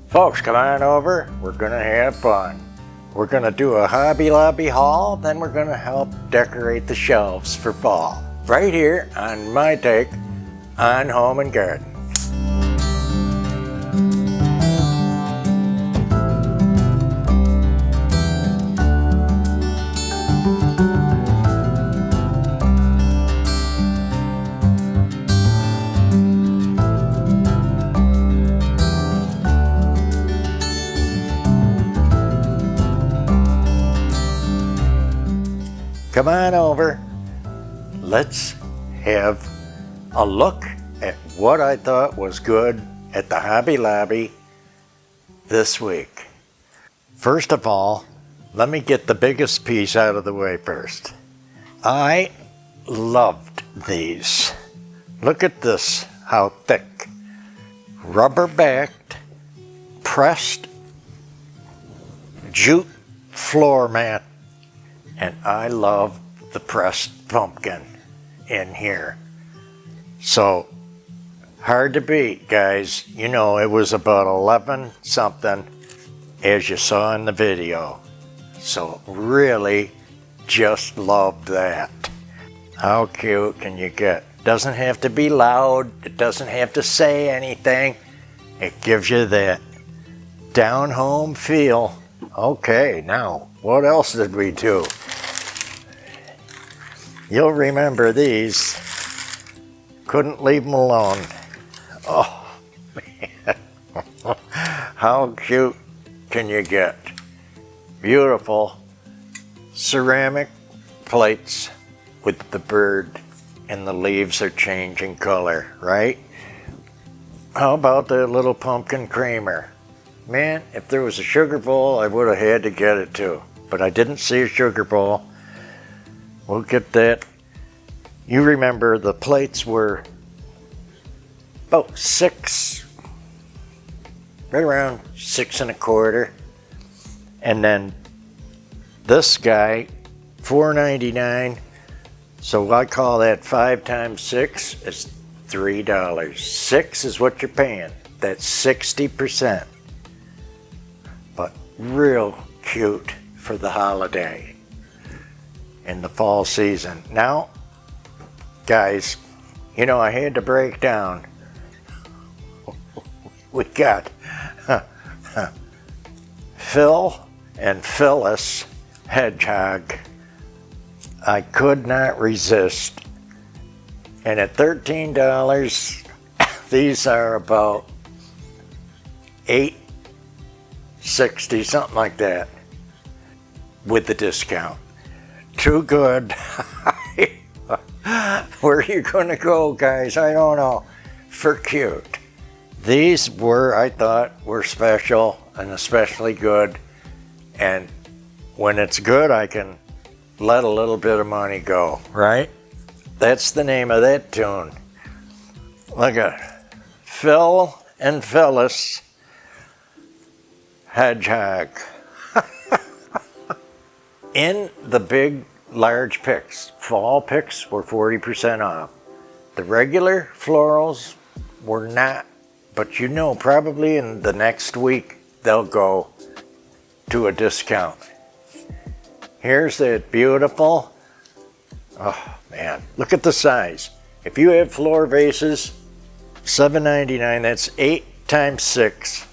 Folks, come on over. We're gonna have fun. We're gonna do a Hobby Lobby haul, then we're gonna help decorate the shelves for fall. Right here on my take on Home and Garden. Come on over. Let's have a look at what I thought was good at the Hobby Lobby this week. First of all, let me get the biggest piece out of the way first. I loved these. Look at this, how thick. Rubber-backed, pressed jute floor mat. And I love the pressed pumpkin in here. So, hard to beat, guys. You know, it was about 11 something, as you saw in the video. So, really just loved that. How cute can you get? Doesn't have to be loud. It doesn't have to say anything. It gives you that down-home feel. Okay, now, what else did we do? You'll remember these. Couldn't leave them alone. Oh, man. How cute can you get? Beautiful ceramic plates with the bird and the leaves are changing color, right? How about the little pumpkin creamer? Man, if there was a sugar bowl, I would have had to get it too. But I didn't see a sugar bowl. We'll get that. You remember the plates were about 6, right around 6 1/4. And then this guy, $4.99. So I call that 5 times 6 is $3. 6 is what you're paying. That's 60%. But real cute for the holiday in the fall season. Now, guys, you know, I had to break down. We got Phil and Phyllis Hedgehog. I could not resist. And at $13, these are about $8.60, something like that, with the discount. Too good. Where are you going to go, guys? I don't know. For cute. These were, I thought, were special and especially good. And when it's good, I can let a little bit of money go, right? That's the name of that tune. Look at Phil and Phyllis Hedgehog. In the big, large picks, fall picks were 40% off. The regular florals were not, but you know, probably in the next week, they'll go to a discount. Here's that beautiful, oh man, look at the size. If you have floor vases, $7.99, that's 8 times 6,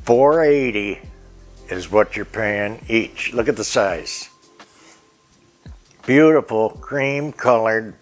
$4.80 is what you're paying each. Look at the size. Beautiful cream colored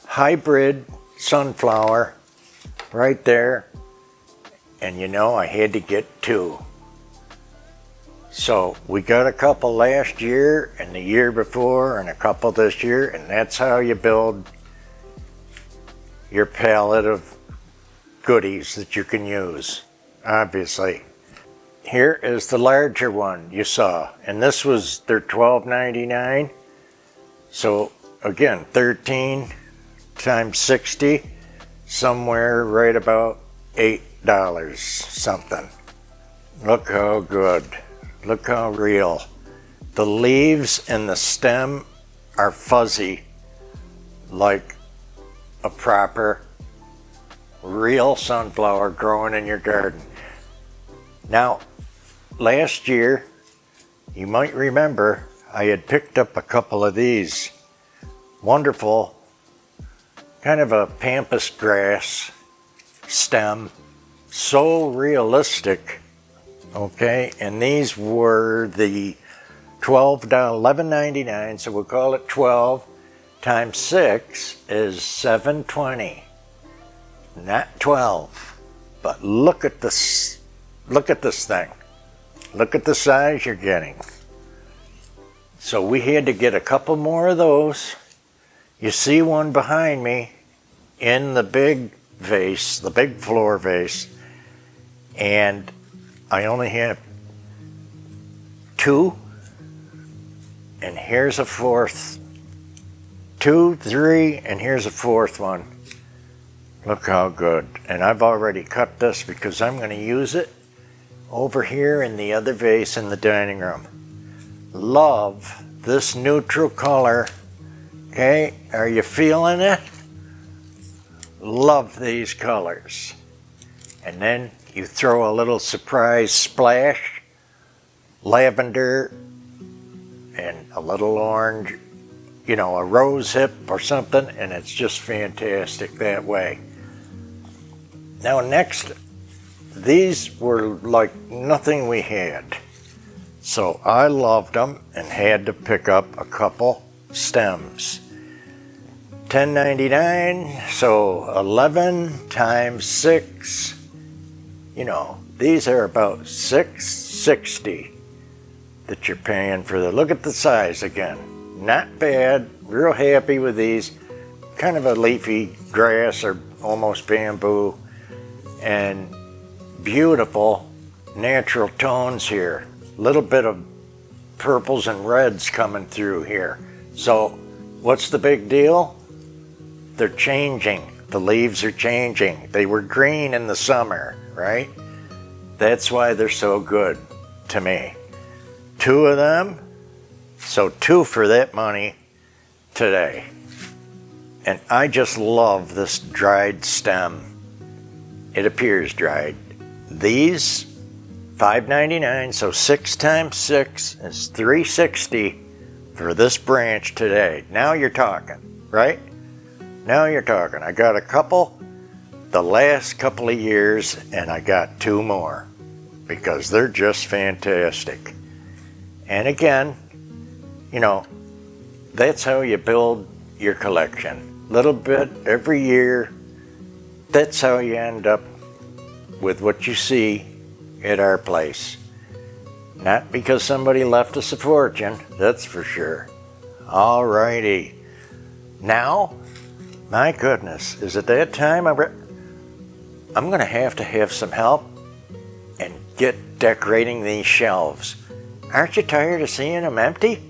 hybrid sunflower right there. And you know, I had to get 2. So we got a couple last year and the year before and a couple this year, and that's how you build your palette of goodies that you can use, obviously. Here is the larger one you saw, and this was their $12.99. So again, 13 times 60, somewhere right about $8 something. Look how good. Look how real. The leaves and the stem are fuzzy like a proper real sunflower growing in your garden. Now, last year, you might remember, I had picked up a couple of these wonderful, kind of a pampas grass stem, so realistic, okay? And these were the $11.99, so we'll call it 12 times 6 is 720. Not 12, but look at this. Look at this thing. Look at the size you're getting. So we had to get a couple more of those. You see one behind me in the big vase, the big floor vase, and I only have 2, and here's a 4th. 2, 3, and here's a 4th one. Look how good. And I've already cut this because I'm going to use it over here in the other vase in the dining room. Love this neutral color. Okay, are you feeling it? Love these colors. And then you throw a little surprise splash, lavender and a little orange, you know, a rose hip or something, and it's just fantastic that way. Now next, these were like nothing we had. So I loved them and had to pick up a couple stems. $10.99, so 11 times 6, you know, these are about $6.60 that you're paying for the. Look at the size again. Not bad, real happy with these. Kind of a leafy grass or almost bamboo, and beautiful natural tones here. Little bit of purples and reds coming through here. So what's the big deal? They're changing. The leaves are changing. They were green in the summer, right? That's why they're so good to me. 2 of them, so 2 for that money today. And I just love this dried stem. It appears dried. These, $5.99, so 6 times 6 is $3.60 for this branch today. Now you're talking, right? Now you're talking. I got a couple the last couple of years, and I got 2 more because they're just fantastic. And again, you know, that's how you build your collection. Little bit every year. That's how you end up with what you see at our place. Not because somebody left us a fortune, that's for sure. All righty. Now, my goodness, is it that time? I'm going to have some help and get decorating these shelves. Aren't you tired of seeing them empty?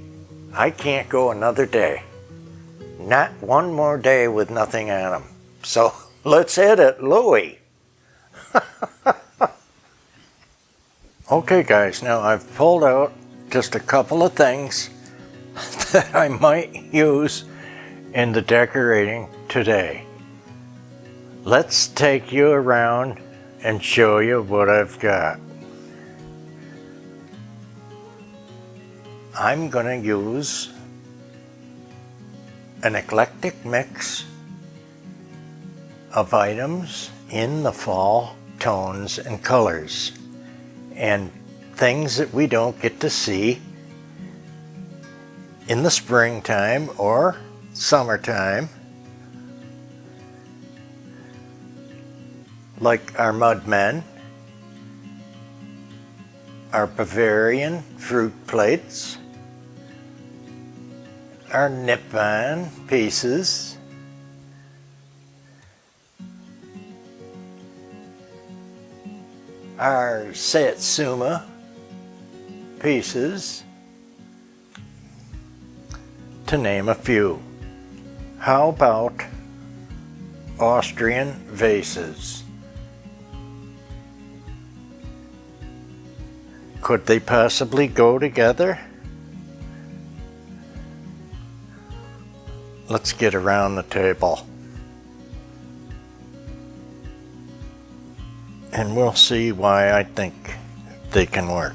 I can't go another day. Not one more day with nothing on them. So let's hit it, Louie. Okay guys, now I've pulled out just a couple of things that I might use in the decorating today. Let's take you around and show you what I've got. I'm going to use an eclectic mix of items in the fall tones and colors, and things that we don't get to see in the springtime or summertime, like our mud men, our Bavarian fruit plates, our Nippon pieces, our Satsuma pieces, to name a few. How about Austrian vases? Could they possibly go together? Let's get around the table and we'll see why I think they can work.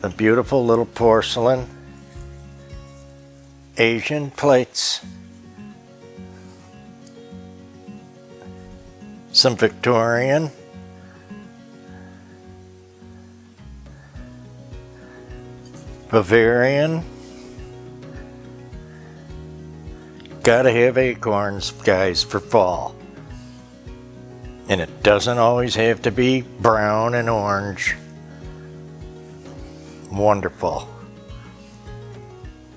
The beautiful little porcelain Asian plates. Some Victorian. Bavarian. Gotta have acorns, guys, for fall. And it doesn't always have to be brown and orange. Wonderful.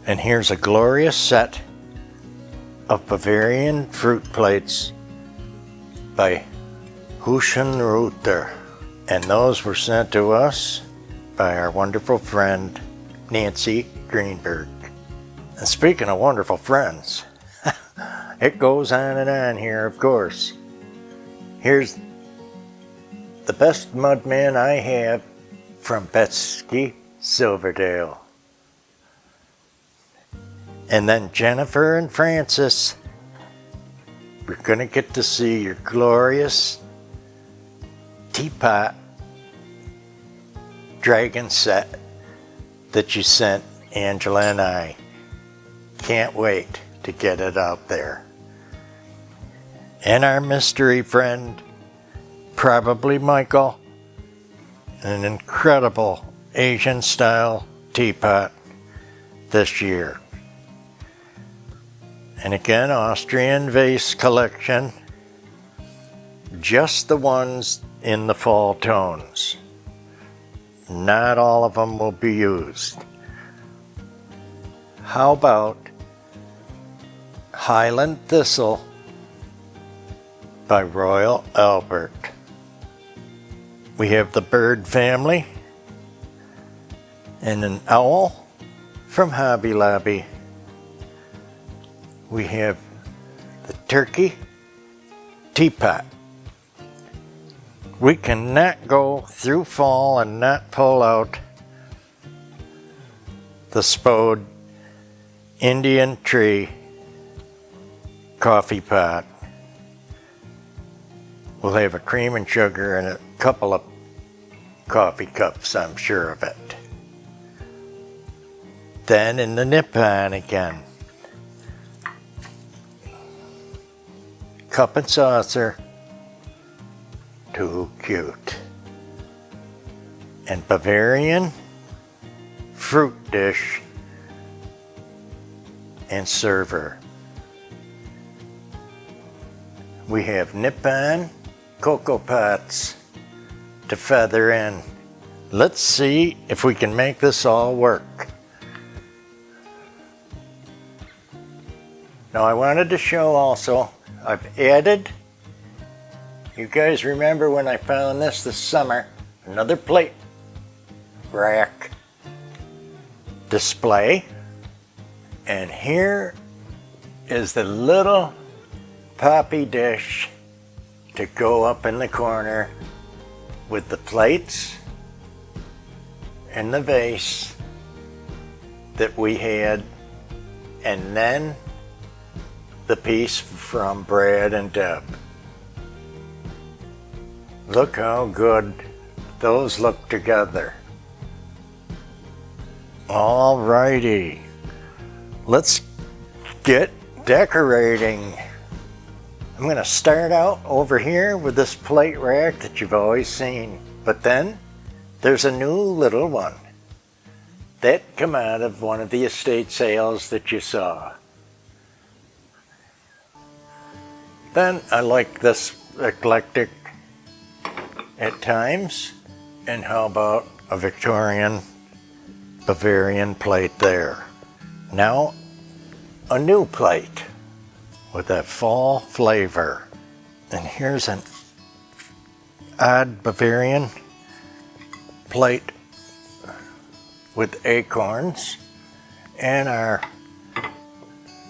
And here's a glorious set of Bavarian fruit plates by Huschenruther. And those were sent to us by our wonderful friend Nancy Greenberg. And speaking of wonderful friends, it goes on and on here, of course. Here's the best mudman I have from Betsy Silverdale. And then Jennifer and Francis, we're going to get to see your glorious teapot dragon set that you sent Angela and I. Can't wait to get it out there. And our mystery friend, probably Michael, an incredible Asian style teapot this year. And again, Austrian vase collection, just the ones in the fall tones. Not all of them will be used. How about Highland Thistle by Royal Albert? We have the bird family and an owl from Hobby Lobby. We have the turkey teapot. We cannot go through fall and not pull out the Spode Indian tree coffee pot. We'll have a cream and sugar and a couple of coffee cups, I'm sure of it. Then in the Nippon again, cup and saucer, too cute. And Bavarian fruit dish and server. We have Nippon cocoa pots to feather in. Let's see if we can make this all work. Now I wanted to show also, I've added, you guys remember when I found this summer, another plate rack display. And here is the little poppy dish to go up in the corner with the plates and the vase that we had, and then the piece from Brad and Deb. Look how good those look together. Alrighty, let's get decorating. I'm going to start out over here with this plate rack that you've always seen, but then there's a new little one that come out of one of the estate sales that you saw. Then I like this eclectic at times, and how about a Victorian Bavarian plate there. Now a new plate with that fall flavor. And here's an odd Bavarian plate with acorns and our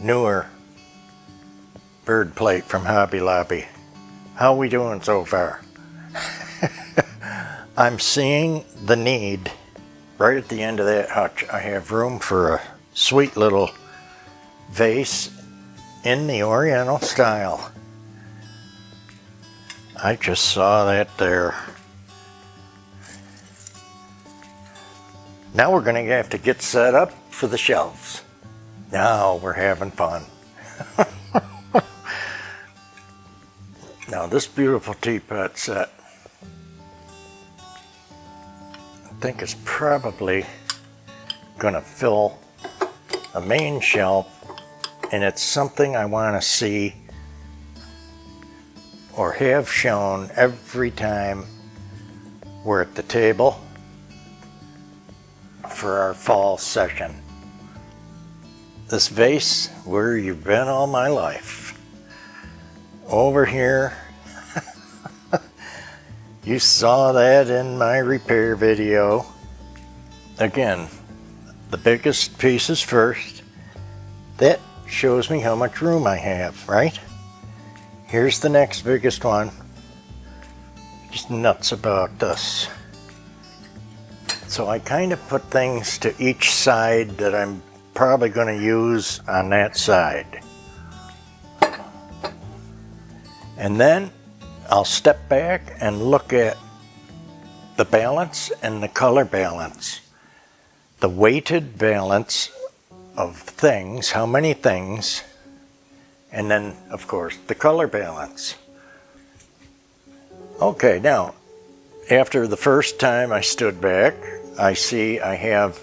newer bird plate from Hobby Lobby. How we doing so far? I'm seeing the need. Right at the end of that hutch, I have room for a sweet little vase in the Oriental style. I just saw that there. Now we're going to have to get set up for the shelves. Now we're having fun. Now this beautiful teapot set, I think is probably going to fill a main shelf, and it's something I want to see or have shown every time we're at the table for our fall session. This vase, where you've been all my life. Over here, you saw that in my repair video. Again, the biggest pieces first. That shows me how much room I have, right? Here's the next biggest one. Just nuts about this. So I kind of put things to each side that I'm probably going to use on that side. And then I'll step back and look at the balance and the color balance. The weighted balance of things, how many things, and then of course the color balance. Okay, now after the first time I stood back, I see I have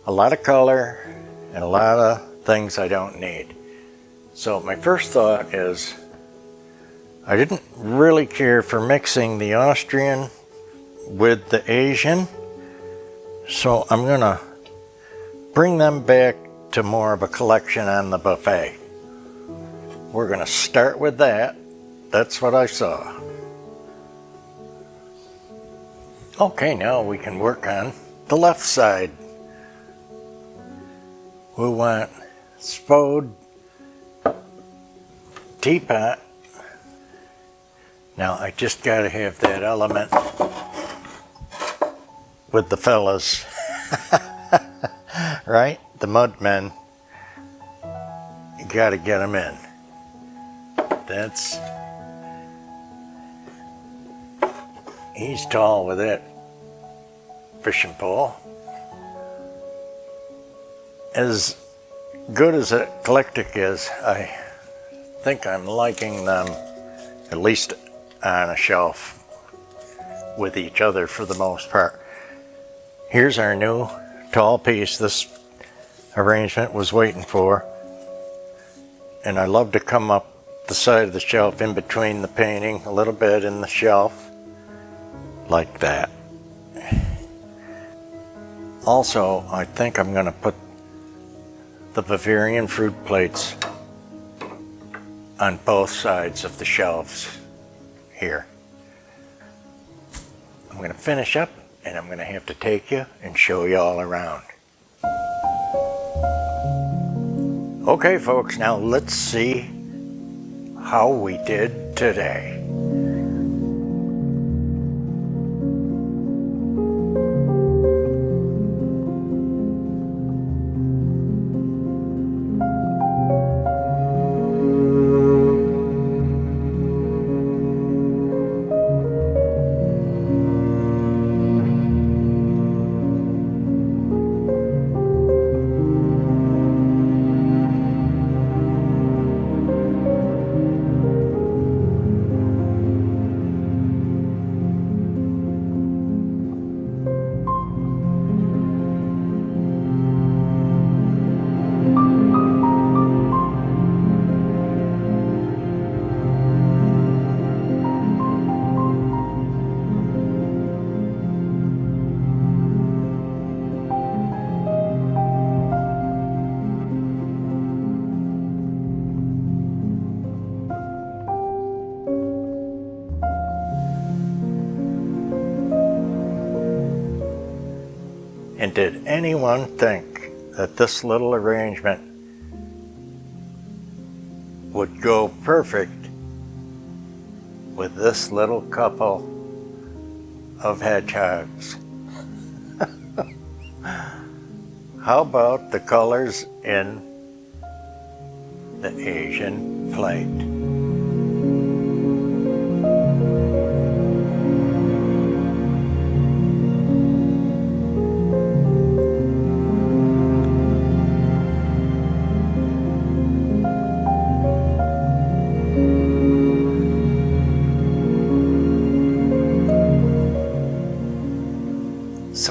a lot of color and a lot of things I don't need. So my first thought is I didn't really care for mixing the Austrian with the Asian, so I'm gonna bring them back to more of a collection on the buffet. We're gonna start with that. That's what I saw. Okay, now we can work on the left side. We want spode, teapot. Now I just gotta have that element with the fellas, right? The mudmen. You gotta get them in. He's tall with that fishing pole. As good as eclectic is, I think I'm liking them at least on a shelf with each other for the most part. Here's our new tall piece this arrangement was waiting for. And I love to come up the side of the shelf in between the painting a little bit in the shelf like that. Also, I think I'm going to put the Bavarian fruit plates on both sides of the shelves here. I'm going to finish up and I'm going to have to take you and show you all around. Okay folks, now let's see how we did today. And did anyone think that this little arrangement would go perfect with this little couple of hedgehogs? How about the colors in the Asian plate?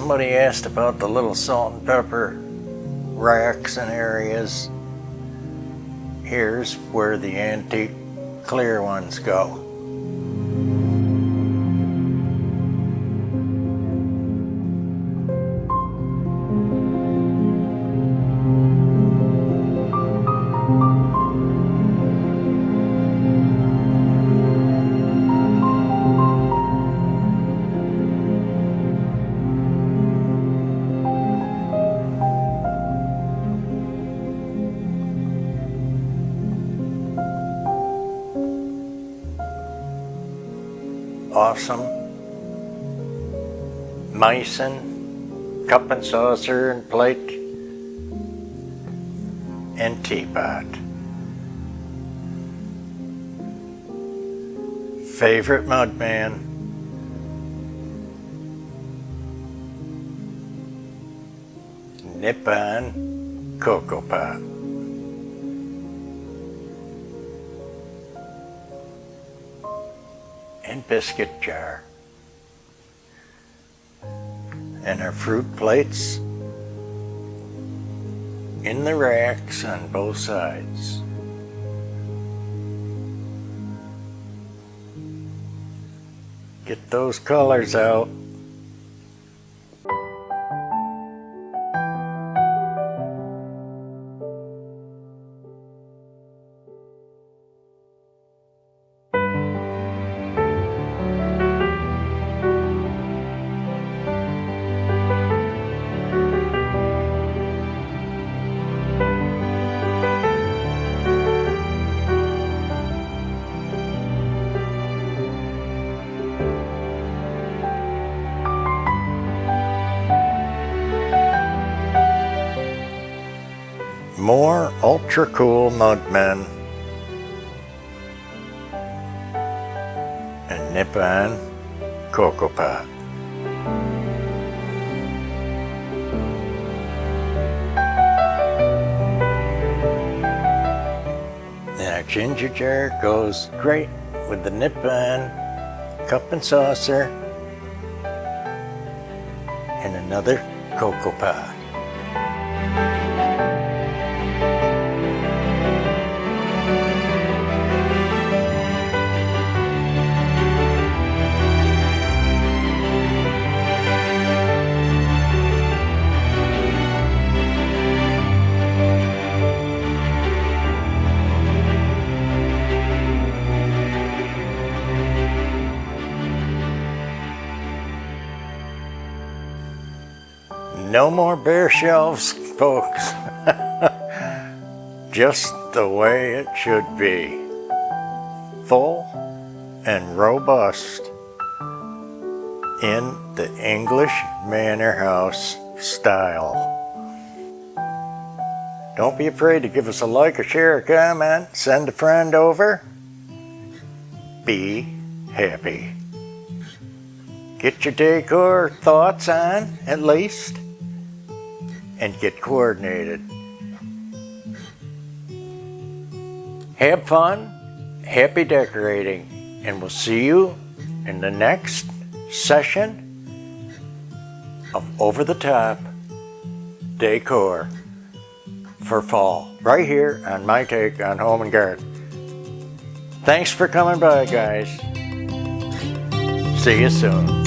somebody asked about the little salt and pepper racks and areas. Here's where the antique clear ones go. Awesome Meissen cup and saucer and plate and teapot. Favorite mudman. Nippon cocoa pot. And biscuit jar. And our fruit plates in the racks on both sides. Get those colors out. More ultra cool mudmen and Nippon cocoa pot. And our ginger jar goes great with the Nippon cup and saucer and another cocoa pot. No more bare shelves, folks. Just the way it should be. Full and robust in the English manor house style. Don't be afraid to give us a like, a share, a comment, send a friend over. Be happy. Get your decor thoughts on, at least, and get coordinated. Have fun, happy decorating, and we'll see you in the next session of Over the Top Decor for fall, right here on My Take on Home and Garden. Thanks for coming by, guys. See you soon.